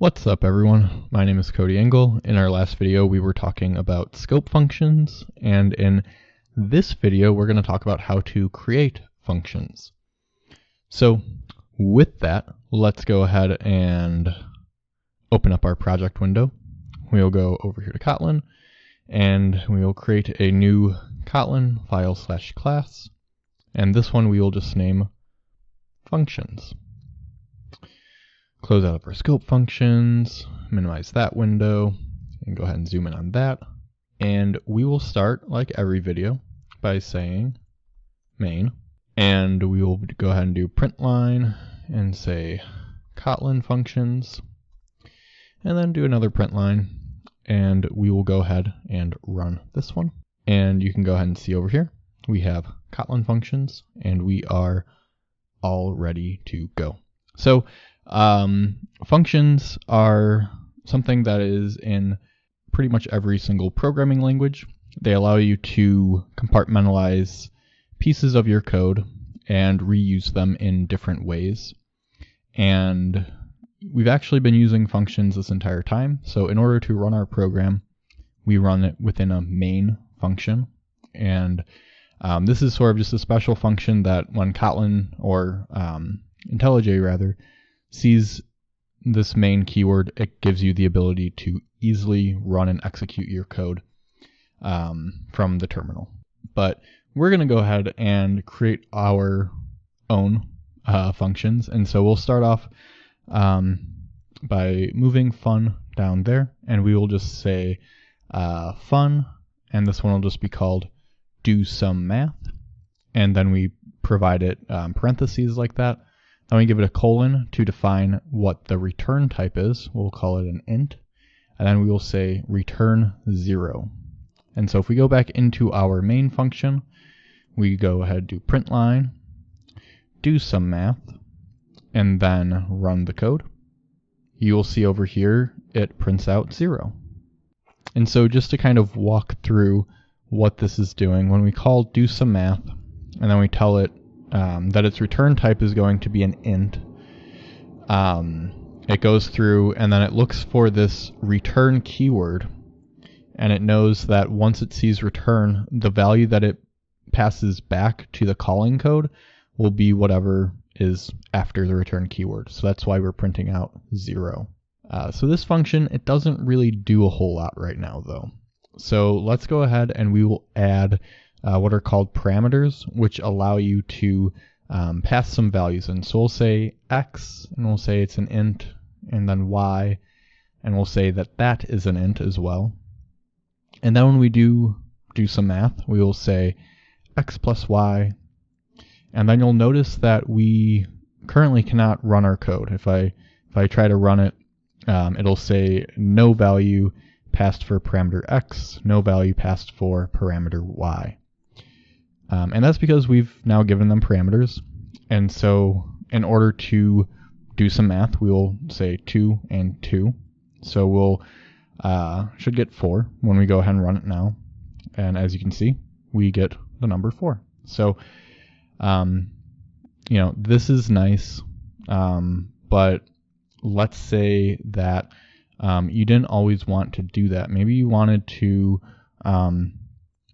What's up everyone, my name is Cody Engel. In our last video we were talking about scope functions, and in this video we're going to talk about how to create functions. So with that, let's go ahead and open up our project window. We'll go over here to Kotlin and we'll create a new Kotlin file/class, and this one we will just name functions. Close out of our scope functions, minimize that window, and go ahead and zoom in on that. And we will start, like every video, by saying main. And we will go ahead and do print line and say Kotlin functions. And then do another print line. And we will go ahead and run this one. And you can go ahead and see over here, we have Kotlin functions, and we are all ready to go. So functions are something that is in pretty much every single programming language. They allow you to compartmentalize pieces of your code and reuse them in different ways. And we've actually been using functions this entire time. So in order to run our program, we run it within a main function. And this is sort of just a special function that when Kotlin, or IntelliJ rather, sees this main keyword, it gives you the ability to easily run and execute your code from the terminal. But we're going to go ahead and create our own functions. And so we'll start off by moving fun down there, and we will just say fun, and this one will just be called do some math, and then we provide it parentheses like that. Then we give it a colon to define what the return type is. We'll call it an int. And then we will say return 0. And so if we go back into our main function, we go ahead and do print line, do some math, and then run the code. You will see over here it prints out 0. And so just to kind of walk through what this is doing, when we call do some math, and then we tell it that its return type is going to be an int, it goes through and then it looks for this return keyword, and it knows that once it sees return, the value that it passes back to the calling code will be whatever is after the return keyword. So that's why we're printing out 0. So this function, it doesn't really do a whole lot right now though. So let's go ahead and we will add what are called parameters, which allow you to pass some values in. So we'll say x, and we'll say it's an int, and then y, and we'll say that that is an int as well. And then when we do some math, we will say x plus y, and then you'll notice that we currently cannot run our code. If I try to run it, it'll say no value passed for parameter x, no value passed for parameter y. And that's because we've now given them parameters. And so in order to do some math, we will say 2 and 2. So we'll should get 4 when we go ahead and run it now. And as you can see, we get the number 4. So, this is nice. But let's say that you didn't always want to do that. Maybe you wanted to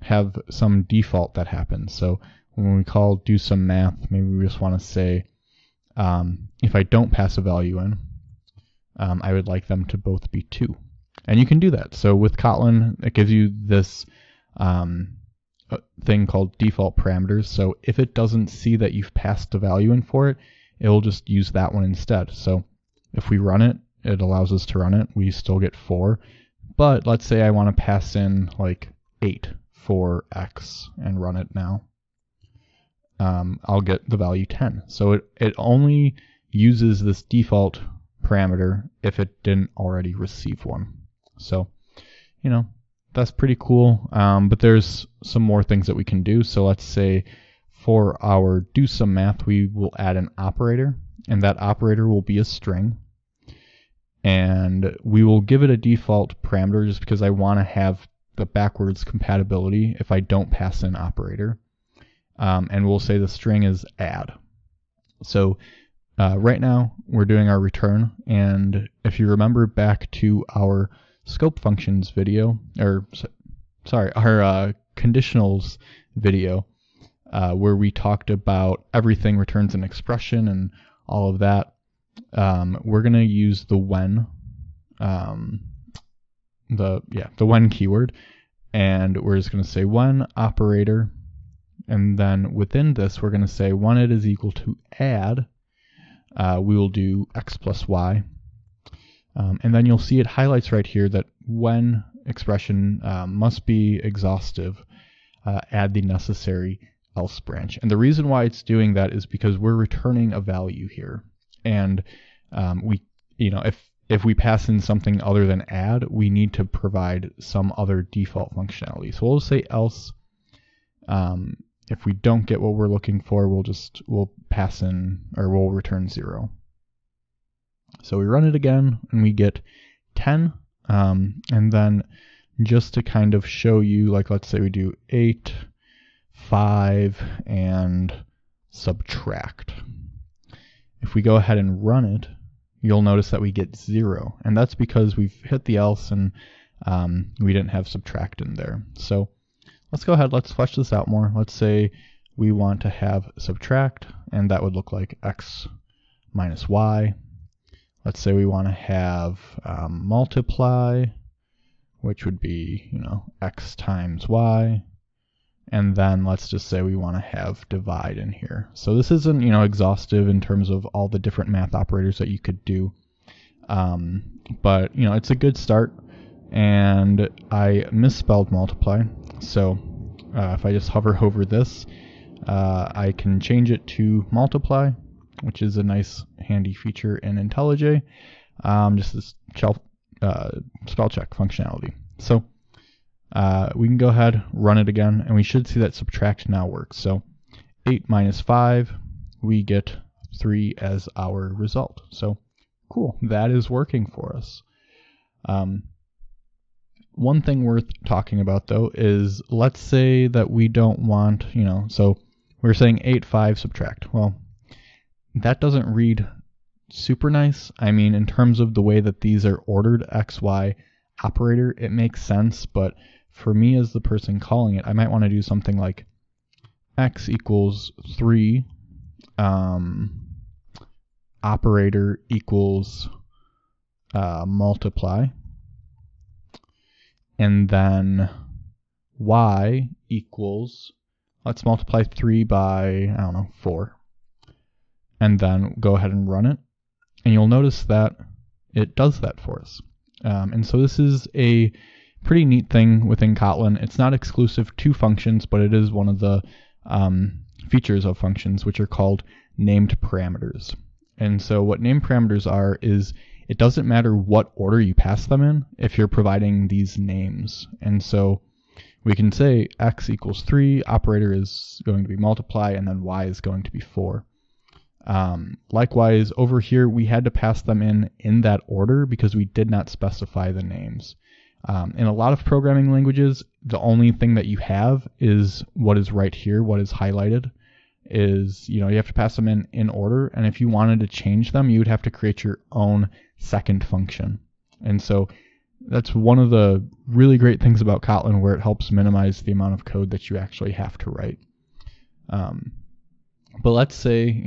have some default that happens. So when we call do some math, maybe we just want to say if I don't pass a value in, I would like them to both be 2. And you can do that. So with Kotlin, it gives you this thing called default parameters. So if it doesn't see that you've passed a value in for it, it will just use that one instead. So if we run it, it allows us to run it. We still get 4. But let's say I want to pass in like 8 for x and run it now. I'll get the value 10. So it only uses this default parameter if it didn't already receive one. So, that's pretty cool. But there's some more things that we can do. So let's say for our do some math, we will add an operator, and that operator will be a string. And we will give it a default parameter just because I want to have the backwards compatibility if I don't pass in operator. And we'll say the string is add. So right now we're doing our return, and if you remember back to our scope functions video, or sorry, our conditionals video, where we talked about everything returns an expression and all of that, we're going to use the when, the when keyword, and we're just going to say when operator, and then within this we're going to say when it is equal to add, we will do x plus y, and then you'll see it highlights right here that when expression must be exhaustive, add the necessary else branch. And the reason why it's doing that is because we're returning a value here, and if we pass in something other than add, we need to provide some other default functionality. So we'll say else. If we don't get what we're looking for, we'll pass in, or we'll return 0. So we run it again and we get 10, and then just to kind of show you, like let's say we do 8, 5, and subtract. If we go ahead and run it, you'll notice that we get 0, and that's because we've hit the else and we didn't have subtract in there. So let's go ahead, let's flesh this out more. Let's say we want to have subtract, and that would look like x minus y. Let's say we want to have multiply, which would be, x times y. And then let's just say we want to have divide in here. So this isn't, exhaustive in terms of all the different math operators that you could do. But, it's a good start. And I misspelled multiply. So if I just hover over this, I can change it to multiply, which is a nice handy feature in IntelliJ, just this spell check functionality. So we can go ahead, run it again, and we should see that subtract now works. So 8 minus 5, we get 3 as our result. So cool, that is working for us. One thing worth talking about though is, let's say that we don't want, so we're saying 8, 5, subtract. Well, that doesn't read super nice. I mean, in terms of the way that these are ordered, x, y operator, it makes sense, but for me as the person calling it, I might want to do something like x equals 3, operator equals multiply, and then y equals, let's multiply 3 by, 4, and then go ahead and run it, and you'll notice that it does that for us. And so this is a pretty neat thing within Kotlin. It's not exclusive to functions, but it is one of the features of functions, which are called named parameters. And so what named parameters are is, it doesn't matter what order you pass them in if you're providing these names. And so we can say x equals 3, operator is going to be multiply, and then y is going to be 4. Likewise, over here, we had to pass them in that order because we did not specify the names. In a lot of programming languages, the only thing that you have is what is right here, what is highlighted, is, you have to pass them in order, and if you wanted to change them, you would have to create your own second function. And so that's one of the really great things about Kotlin, where it helps minimize the amount of code that you actually have to write. But let's say,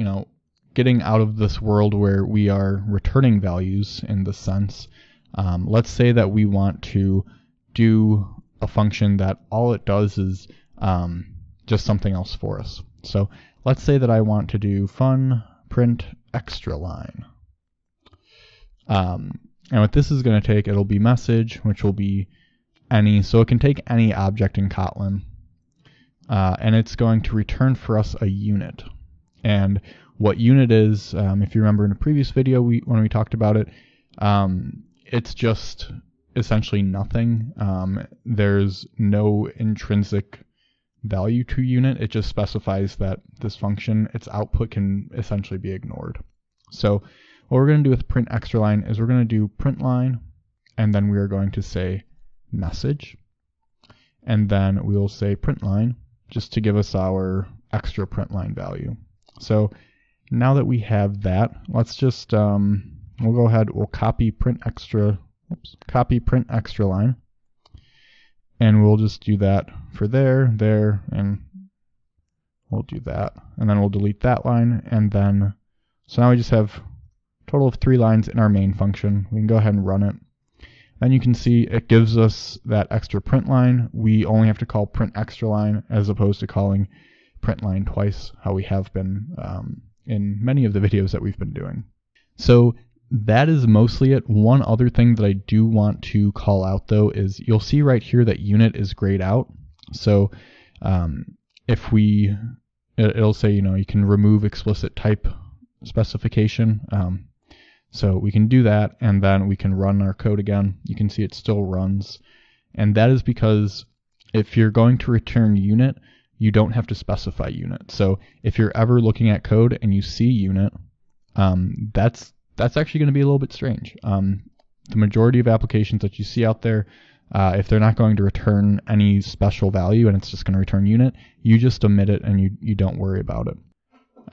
getting out of this world where we are returning values in the sense, let's say that we want to do a function that all it does is just something else for us. So let's say that I want to do fun print extra line. And what this is going to take, it'll be message, which will be any, so it can take any object in Kotlin, and it's going to return for us a unit. And what unit is, if you remember in a previous video when we talked about it, it's just essentially nothing. There's no intrinsic value to unit. It just specifies that this function, its output can essentially be ignored. So what we're going to do with print extra line is we're going to do print line, and then we are going to say message, and then we will say print line just to give us our extra print line value. So now that we have that, let's just we'll go ahead, we'll copy print extra line, and we'll just do that for there, and we'll do that, and then we'll delete that line, and then so now we just have a total of 3 lines in our main function. We can go ahead and run it. Then you can see it gives us that extra print line. We only have to call print extra line as opposed to calling print line twice, how we have been in many of the videos that we've been doing. So that is mostly it. One other thing that I do want to call out though is you'll see right here that unit is grayed out. So if it'll say, you can remove explicit type specification. So we can do that, and then we can run our code again. You can see it still runs. And that is because if you're going to return unit, you don't have to specify unit. So if you're ever looking at code and you see unit, that's actually going to be a little bit strange. The majority of applications that you see out there, if they're not going to return any special value and it's just going to return unit, you just omit it and you don't worry about it.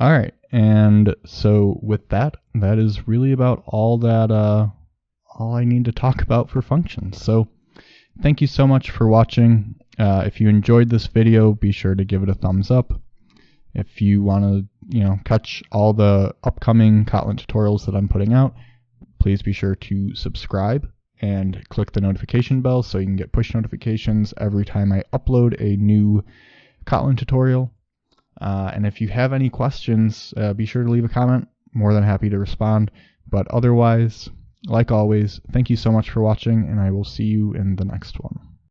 All right, and so with that is really about all I need to talk about for functions. So thank you so much for watching. If you enjoyed this video, be sure to give it a thumbs up. If you want to, catch all the upcoming Kotlin tutorials that I'm putting out, please be sure to subscribe and click the notification bell so you can get push notifications every time I upload a new Kotlin tutorial. And if you have any questions, be sure to leave a comment. More than happy to respond. But otherwise, like always, thank you so much for watching, and I will see you in the next one.